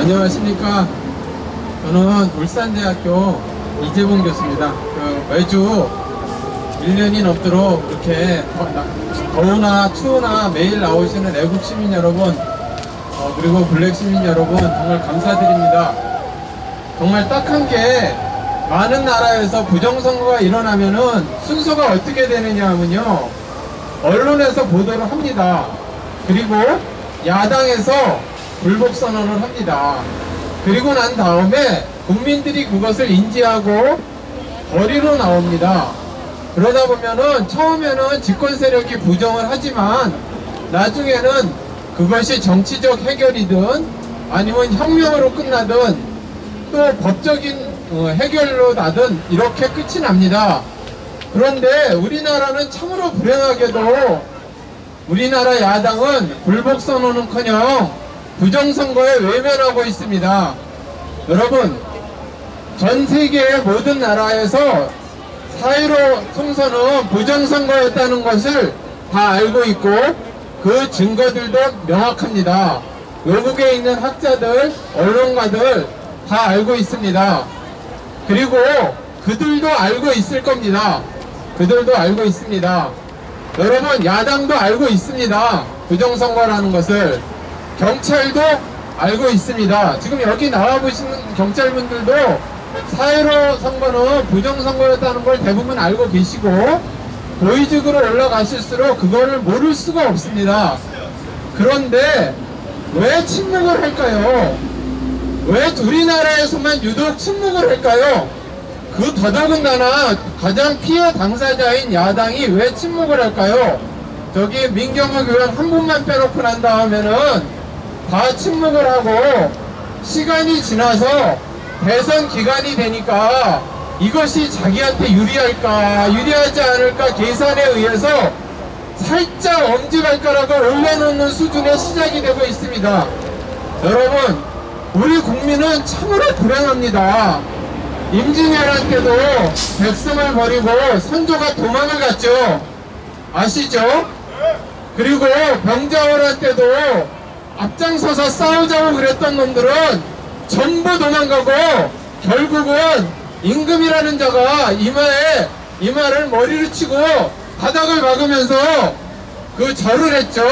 안녕하십니까. 저는 울산대학교 이재봉 교수입니다. 매주 1년이 넘도록 이렇게 더우나 추우나 매일 나오시는 애국 시민 여러분, 그리고 블랙 시민 여러분 정말 감사드립니다. 정말 딱한 게, 많은 나라에서 부정선거가 일어나면은 순서가 어떻게 되느냐 하면요, 언론에서 보도를 합니다. 그리고 야당에서 불복선언을 합니다. 그리고 난 다음에 국민들이 그것을 인지하고 거리로 나옵니다. 그러다 보면은 처음에는 집권 세력이 부정을 하지만 나중에는 그것이 정치적 해결이든 아니면 혁명으로 끝나든 또 법적인 해결로 나든 이렇게 끝이 납니다. 그런데 우리나라는 참으로 불행하게도 우리나라 야당은 불복선언은커녕 부정선거에 외면하고 있습니다. 여러분, 전 세계의 모든 나라에서 4.15 총선은 부정선거였다는 것을 다 알고 있고 그 증거들도 명확합니다. 외국에 있는 학자들, 언론가들 다 알고 있습니다. 그리고 그들도 알고 있을 겁니다. 그들도 알고 있습니다. 여러분, 야당도 알고 있습니다. 부정선거라는 것을. 경찰도 알고 있습니다. 지금 여기 나와보시는 경찰분들도 4.15 선거는 부정선거였다는 걸 대부분 알고 계시고 고위직으로 올라가실수록 그거를 모를 수가 없습니다. 그런데 왜 침묵을 할까요? 왜 우리나라에서만 유독 침묵을 할까요? 그 더더군다나 가장 피해 당사자인 야당이 왜 침묵을 할까요? 저기 민경욱 의원 한 분만 빼놓고 난 다음에는 다 침묵을 하고 시간이 지나서 대선 기간이 되니까 이것이 자기한테 유리할까 유리하지 않을까 계산에 의해서 살짝 엄지발가락을 올려놓는 수준의 시작이 되고 있습니다. 여러분, 우리 국민은 참으로 불행합니다. 임진왜란 때도 백성을 버리고 선조가 도망을 갔죠. 아시죠? 그리고 병자호란 때도 앞장서서 싸우자고 그랬던 놈들은 전부 도망가고 결국은 임금이라는 자가 이마를 머리를 치고 바닥을 박으면서 그 절을 했죠.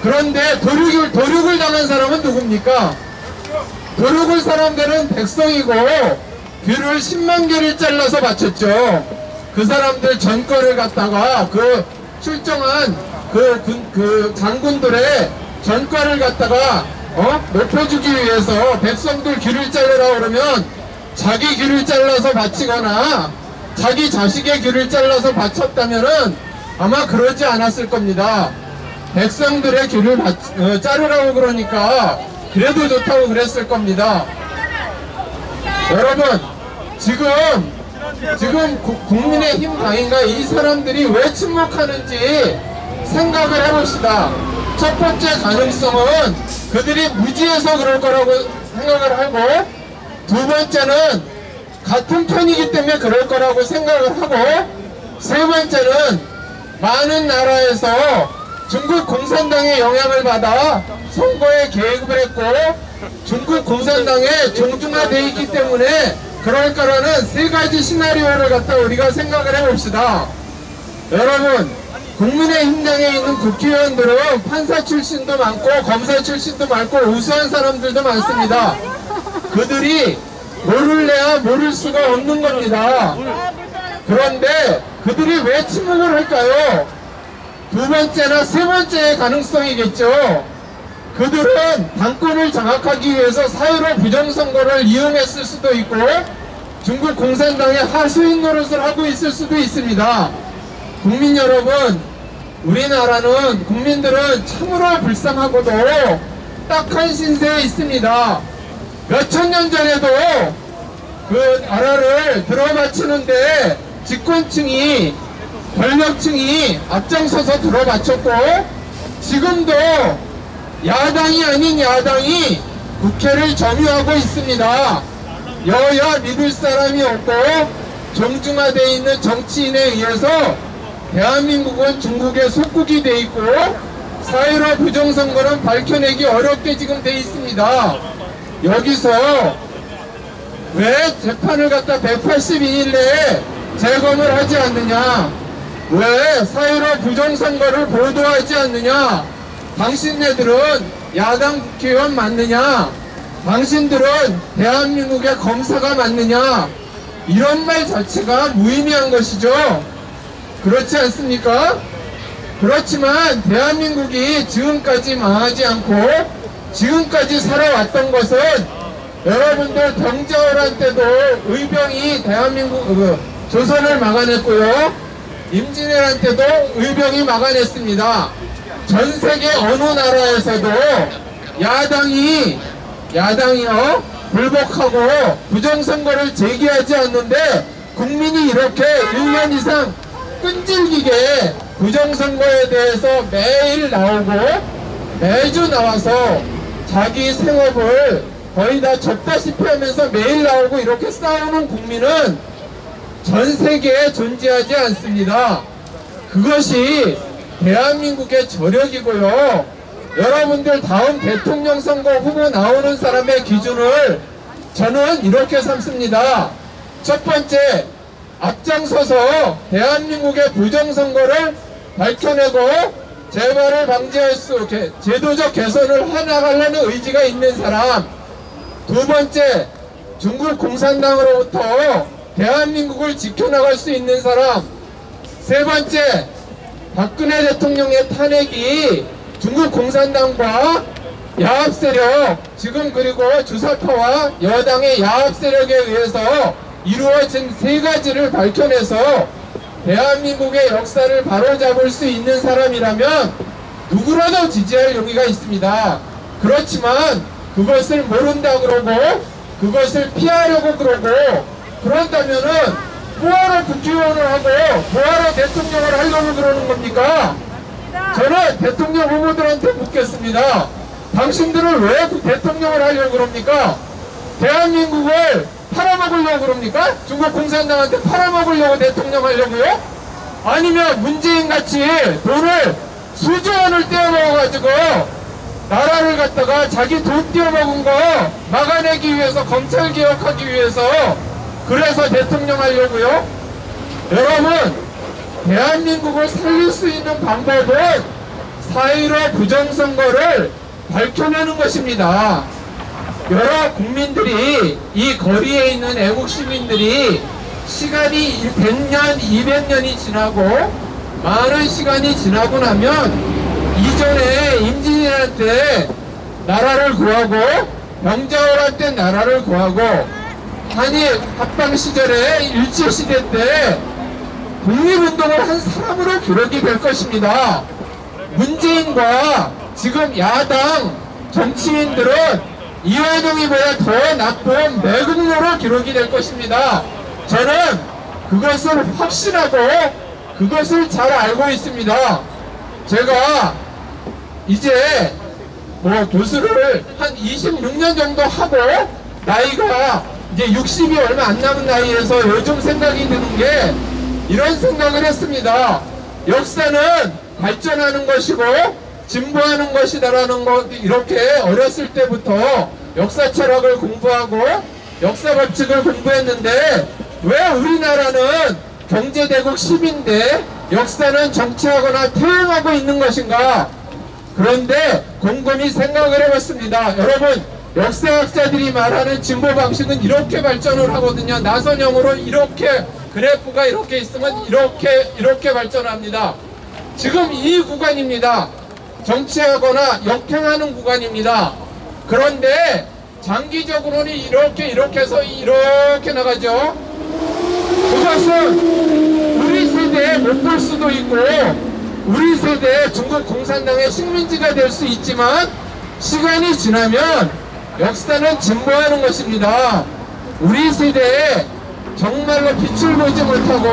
그런데 도륙을 당한 사람은 누굽니까? 도륙을 사람들은 백성이고 귤을 10만 개를 잘라서 바쳤죠. 그 사람들 전권을 갖다가 그 출정한 그 장군들의 전과를 갖다가 높여주기 위해서 백성들 귀를 자르라 그러면 자기 귀를 잘라서 바치거나 자기 자식의 귀를 잘라서 바쳤다면은 아마 그러지 않았을 겁니다. 백성들의 귀를 자르라고 그러니까 그래도 좋다고 그랬을 겁니다. 여러분, 지금 국민의힘 당인가 이 사람들이 왜 침묵하는지 생각을 해봅시다. 첫 번째 가능성은 그들이 무지해서 그럴 거라고 생각을 하고, 두 번째는 같은 편이기 때문에 그럴 거라고 생각을 하고, 세 번째는 많은 나라에서 중국 공산당의 영향을 받아 선거에 개입을 했고 중국 공산당에 종중화되어 있기 때문에 그럴 거라는 세 가지 시나리오를 갖다 우리가 생각을 해봅시다. 여러분, 국민의힘당에 있는 국회의원들은 판사 출신도 많고 검사 출신도 많고 우수한 사람들도 많습니다. 그들이 모를래야 모를 수가 없는 겁니다. 그런데 그들이 왜 침묵을 할까요? 두 번째나 세 번째의 가능성이겠죠. 그들은 당권을 장악하기 위해서 4.15 부정선거를 이용했을 수도 있고 중국 공산당의 하수인 노릇을 하고 있을 수도 있습니다. 국민 여러분, 우리나라는 국민들은 참으로 불쌍하고도 딱한 신세에 있습니다. 몇천 년 전에도 그 나라를 들어바치는데 집권층이 권력층이 앞장서서 들어바쳤고 지금도 야당이 아닌 야당이 국회를 점유하고 있습니다. 여야 믿을 사람이 없고 종중화되어 있는 정치인에 의해서 대한민국은 중국의 속국이 돼 있고 4.15 부정선거는 밝혀내기 어렵게 지금 돼 있습니다. 여기서 왜 재판을 갖다 182일 내에 재검을 하지 않느냐? 왜 4.15 부정선거를 보도하지 않느냐? 당신네들은 야당 국회의원 맞느냐? 당신들은 대한민국의 검사가 맞느냐? 이런 말 자체가 무의미한 것이죠. 그렇지 않습니까? 그렇지만 대한민국이 지금까지 망하지 않고 지금까지 살아왔던 것은 여러분들 병자호란 때도 의병이 대한민국 조선을 막아냈고요. 임진왜란 때도 의병이 막아냈습니다. 전 세계 어느 나라에서도 야당이요 불복하고 부정선거를 제기하지 않는데 국민이 이렇게 1년 이상 끈질기게 부정선거에 대해서 매일 나오고 매주 나와서 자기 생업을 거의 다 졌다시피 하면서 매일 나오고 이렇게 싸우는 국민은 전 세계에 존재하지 않습니다. 그것이 대한민국의 저력이고요. 여러분들 다음 대통령 선거 후보 나오는 사람의 기준을 저는 이렇게 삼습니다. 첫 번째, 앞장서서 대한민국의 부정선거를 밝혀내고 재발을 방지할 수, 제도적 개선을 해나가려는 의지가 있는 사람. 두 번째, 중국 공산당으로부터 대한민국을 지켜나갈 수 있는 사람. 세 번째, 박근혜 대통령의 탄핵이 중국 공산당과 야합세력, 지금 그리고 주사파와 여당의 야합세력에 의해서 이루어진 세 가지를 밝혀내서 대한민국의 역사를 바로잡을 수 있는 사람이라면 누구라도 지지할 용의가 있습니다. 그렇지만 그것을 모른다 그러고 그것을 피하려고 그러고 그런다면은 뭐하러 국회의원을 하고 뭐하러 대통령을 하려고 그러는 겁니까? 저는 대통령 후보들한테 묻겠습니다. 당신들은 왜 대통령을 하려고 그럽니까? 대한민국을 팔아먹으려고 그럽니까? 중국 공산당한테 팔아먹으려고 대통령 하려고요? 아니면 문재인같이 돈을 수조 원을 떼어먹어가지고 나라를 갖다가 자기 돈 떼어먹은 거 막아내기 위해서 검찰개혁하기 위해서 그래서 대통령 하려고요? 여러분, 대한민국을 살릴 수 있는 방법은 4.15 부정선거를 밝혀내는 것입니다. 여러 국민들이, 이 거리에 있는 애국시민들이 시간이 100년, 200년이 지나고 많은 시간이 지나고 나면 이전에 임진왜란 때 나라를 구하고 병자호란 때 나라를 구하고 한일 합방 시절에 일제시대 때 독립운동을 한 사람으로 기록이 될 것입니다. 문재인과 지금 야당 정치인들은 이완용이보다 더 나쁜 매국노로 기록이 될 것입니다. 저는 그것을 확신하고 그것을 잘 알고 있습니다. 제가 이제 교수를 한 26년 정도 하고 나이가 이제 60이 얼마 안 남은 나이에서 요즘 생각이 드는 게 이런 생각을 했습니다. 역사는 발전하는 것이고 진보하는 것이다라는 것, 이렇게 어렸을 때부터 역사 철학을 공부하고 역사 법칙을 공부했는데 왜 우리나라는 경제대국 10인데 역사는 정치하거나 퇴행하고 있는 것인가? 그런데 곰곰이 생각을 해봤습니다. 여러분, 역사학자들이 말하는 진보 방식은 이렇게 발전을 하거든요. 나선형으로 이렇게 그래프가 이렇게 있으면 이렇게 발전합니다. 지금 이 구간입니다. 정치하거나 역행하는 구간입니다. 그런데 장기적으로는 이렇게 해서 이렇게 나가죠. 그것은 우리 세대에 못 볼 수도 있고 우리 세대에 중국 공산당의 식민지가 될 수 있지만 시간이 지나면 역사는 진보하는 것입니다. 우리 세대에 정말로 빛을 보지 못하고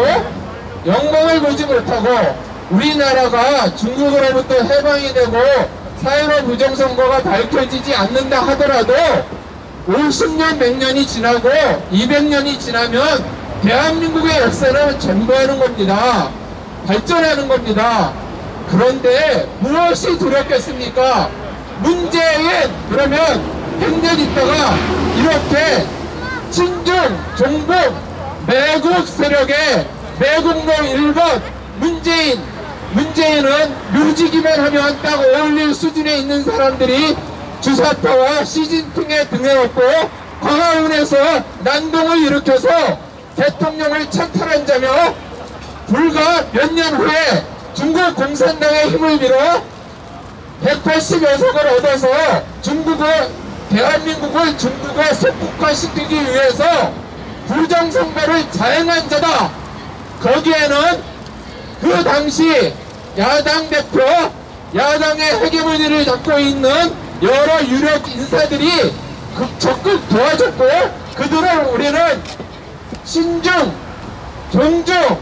영광을 보지 못하고 우리나라가 중국으로부터 해방이 되고 4.15 부정선거가 밝혀지지 않는다 하더라도 50년, 100년이 지나고 200년이 지나면 대한민국의 역사는 전부하는 겁니다. 발전하는 겁니다. 그런데 무엇이 두렵겠습니까? 문재인, 그러면 100년 있다가 이렇게 친중, 종북, 매국 세력의 매국노 1번 문재인은 뮤직이만 하면 딱 어울릴 수준에 있는 사람들이 주사파와 시진핑에 등에 업고 광화문에서 난동을 일으켜서 대통령을 찬탈한 자며 불과 몇 년 후에 중국 공산당의 힘을 빌어 180여석을 얻어서 대한민국을 중국에 속국화시키기 위해서 부정선거를 자행한 자다. 거기에는 그 당시 야당 대표, 야당의 헤게모니를 잡고 있는 여러 유력 인사들이 적극 도와줬고, 그들을 우리는 신중, 종중,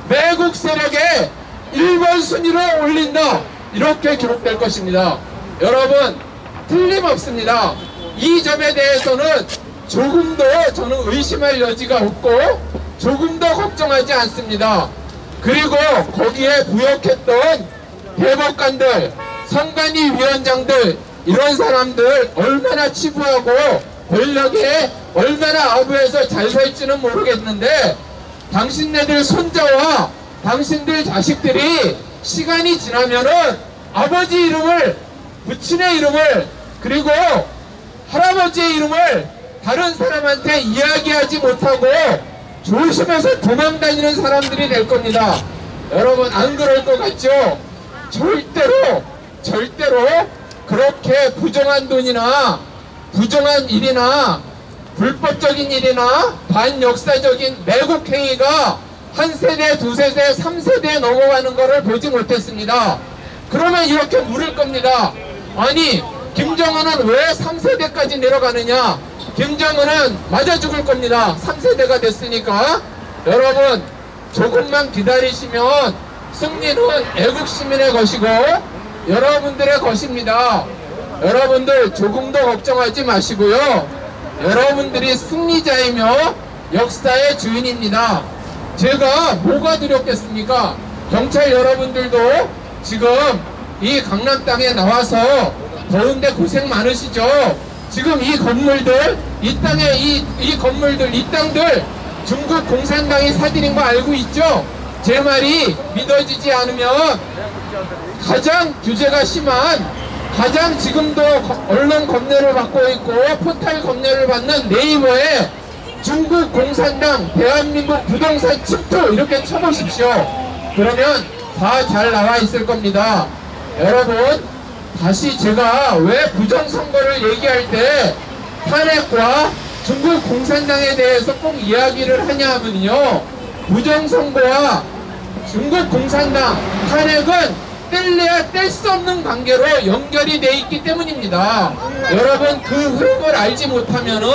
매국 세력의 1번 순위로 올린다, 이렇게 기록될 것입니다. 여러분, 틀림없습니다. 이 점에 대해서는 조금도 저는 의심할 여지가 없고 조금도 걱정하지 않습니다. 그리고 거기에 부역했던 대법관들, 선관위 위원장들, 이런 사람들 얼마나 치부하고 권력에 얼마나 아부해서 잘 살지는 모르겠는데, 당신네들 손자와 당신들 자식들이 시간이 지나면은 아버지 이름을, 부친의 이름을, 그리고 할아버지의 이름을 다른 사람한테 이야기하지 못하고 조심해서 도망다니는 사람들이 될 겁니다. 여러분, 안 그럴 것 같죠? 절대로 그렇게 부정한 돈이나 부정한 일이나 불법적인 일이나 반역사적인 매국행위가 한 세대, 두 세대, 3세대에 넘어가는 것을 보지 못했습니다. 그러면 이렇게 물을 겁니다. 아니, 김정은은 왜 3세대까지 내려가느냐? 김정은은 맞아 죽을 겁니다. 3세대가 됐으니까. 여러분, 조금만 기다리시면 승리는 애국시민의 것이고 여러분들의 것입니다. 여러분들 조금도 걱정하지 마시고요. 여러분들이 승리자이며 역사의 주인입니다. 제가 뭐가 두렵겠습니까? 경찰 여러분들도 지금 이 강남 땅에 나와서 더운데 고생 많으시죠? 지금 이 건물들, 이 땅에 이 건물들, 이 땅들 중국 공산당이 사들인 거 알고 있죠? 제 말이 믿어지지 않으면 가장 규제가 심한, 가장 지금도 언론 검열을 받고 있고 포탈 검열을 받는 네이버에 중국 공산당 대한민국 부동산 침투 이렇게 쳐보십시오. 그러면 다 잘 나와 있을 겁니다. 여러분, 다시 제가 왜 부정선거를 얘기할 때 탄핵과 중국 공산당에 대해서 꼭 이야기를 하냐 하면요, 부정선거와 중국 공산당 탄핵은 뗄래야 뗄 수 없는 관계로 연결이 돼 있기 때문입니다. 여러분, 그 흐름을 알지 못하면은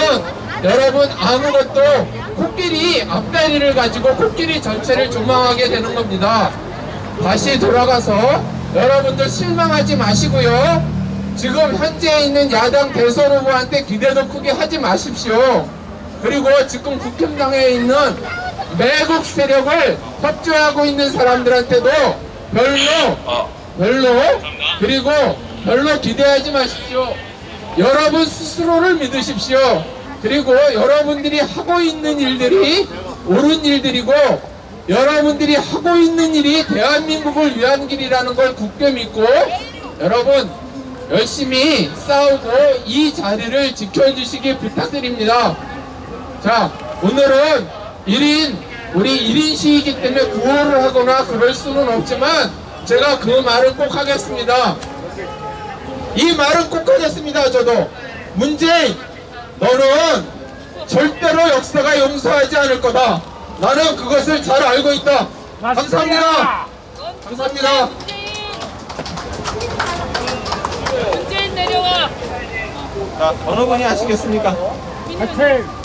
여러분 아무것도 코끼리 앞다리를 가지고 코끼리 전체를 조망하게 되는 겁니다. 다시 돌아가서 여러분들 실망하지 마시고요. 지금 현재 있는 야당 대선 후보한테 기대도 크게 하지 마십시오. 그리고 지금 국힘당에 있는 매국 세력을 협조하고 있는 사람들한테도 별로 기대하지 마십시오. 여러분 스스로를 믿으십시오. 그리고 여러분들이 하고 있는 일들이 옳은 일들이고 여러분들이 하고 있는 일이 대한민국을 위한 길이라는 걸 굳게 믿고 여러분 열심히 싸우고 이 자리를 지켜주시기 부탁드립니다. 자, 오늘은 우리 1인 시이기 때문에 구호를 하거나 그럴 수는 없지만 제가 그 말을 꼭 하겠습니다. 이 말은 꼭 하겠습니다. 저도 문재인, 너는 절대로 역사가 용서하지 않을 거다. 나는 그것을 잘 알고 있다. 감사합니다. 감사합니다. 문재인 내려와. 자, 어느 분이 하시겠습니까? 화이팅!